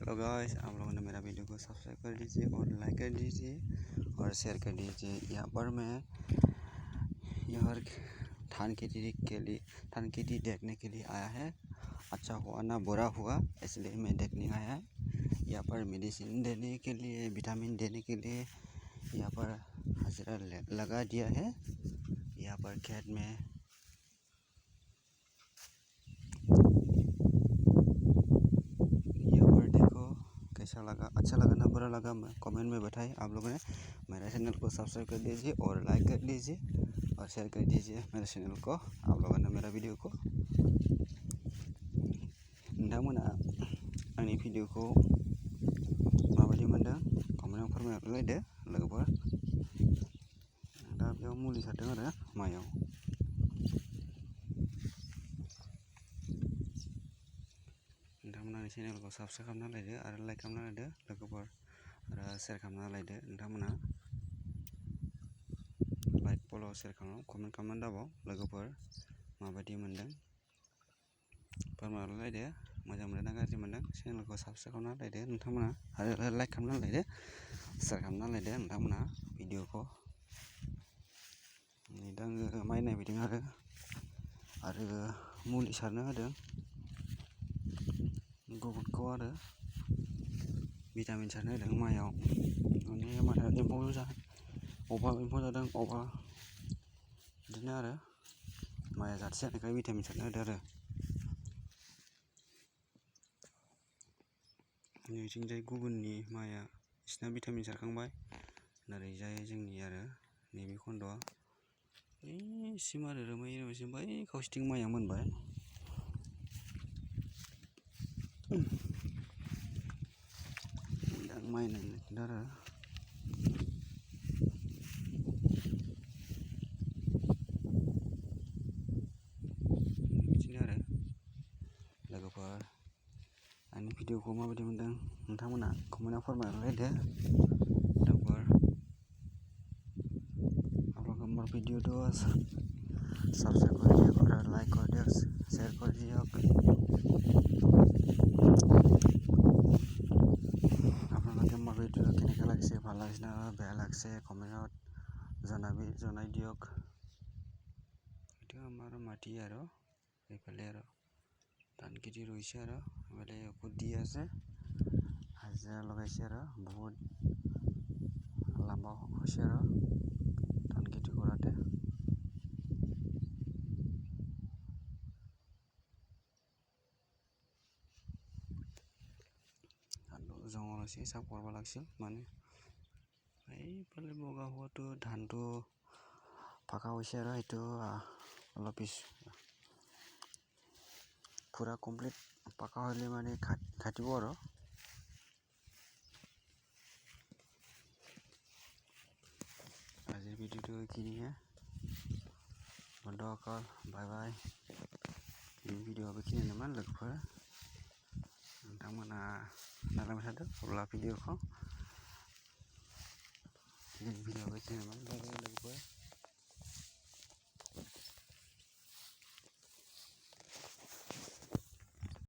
तो गाइस आप लोगों ने मेरा वीडियो को सब्सक्राइब कर दीजिए और लाइक कर दीजिए और शेयर कर दीजिए। यहाँ पर मैं यहाँ धान खेती देखने के लिए आया है। अच्छा हुआ ना बुरा हुआ, इसलिए मैं देखने आया है। यहाँ पर मेडिसिन देने के लिए, विटामिन देने के लिए यहाँ पर हाजिरा लगा दिया है। यहाँ पर खेत में कैसा लगा, अच्छा लगा ना बुरा लगा, मैं कमेंट में बताइए। आप लोगों ने मेरे चैनल को सब्सक्राइब कर दीजिए और लाइक कर दीजिए और शेयर कर दीजिए मेरे चैनल को। आप लोगों ने मेरा वीडियो को नोंथांमोना आंनि भिडिअखौ माबायदि मोनदों कमेन्टआव फोरमायहरलायदो लोगोफोर। दा बेयाव मुलि सारदों आरो माइयाव। नोंथांमोना आंनि चेनेलखौ साबस्क्राइब खालामना लायदो आरो लाइक खालामना लायदो लोगोफोर आरो शेयार खालामना लायदो। नोंथांमोना लाइक फल' शेयार खालाम, कमेन्ट खालामनानै दाबाव लोगोफोर माबायदि मोनदों फोरमायहरलायदो। मोजां मोनदों ना गाज्रि मोनदों चेनेलखौ साबस्क्राइब खालामना लायदो नोंथांमोना आरो लाइक खालामना लायदो, शेयार खालामना लायदो नोंथांमोना भिडिअखौ। नै दा आङो माइ नायफैदों आरो मुलि सारनो होदों गुबुनखौ आरो भिटामिन सारनो होदों माइयाव। माने माइयाव अबा एम्फौ जादों अबा बिदिनो आरो माइया जाथि जानायखाय भिटामिन सारनो होदों आरो। नैथिंजाय गुबुननि माइया बिसिना भिटामिन सारखांबाय, ओरैजाय जोंनि आरो नैबे खन्द'आ बैसिम आरो रोमै बै खावसेथिं माइया मोनबाय। दा माइ नायनो आरो बिदिनो आरो लोगोफोर आंनि भिडिअखौ माबायदि मोनदों नोंथांमोना कमेन्टआव फोरमायहरलायदो। लोगोफोर आप लोग हमारा वीडियो तो सब्सक्राइब कर दिया और लाइक कर दिया, शेयर कर दिया। আপোনালোকে মোৰ ভিডিঅ' কেনেকৈ লাগিছে, ভাল লাগিছে না বেয়া লাগিছে কমেণ্টত জনাই দিয়ক। এইটো আমাৰ মাটি আৰু এইফালে আৰু ধান খেতি ৰুইছে আৰু এইফালে ঔষধ দি আছে, হাজিৰা লগাইছে আৰু বহুত লাম্বা হৈছে আৰু ধান খেতি কৰাতে। জঙল হৈছে, চাপ কৰিব লাগিছিল মানে এইফালে বগা হোৱাটো ধানটো পাকা হৈছে আৰু সেইটো অলপ পুৰা কমপ্লিট পাকা হ'লে মানে কাটিব আৰু। আজিৰ ভিডিঅ'টো এইখিনিয়ে, বন্ধুসকল বাই बाय। भिडिअ'आ बेखिनियानोमोन लोगोफोर। नोंथांमोना नायलांबाय थादो अब्ला भिडिअ'खौ। भिडिअ'आ बेखिनियानोमोन, बाय बाय लोगोफोर।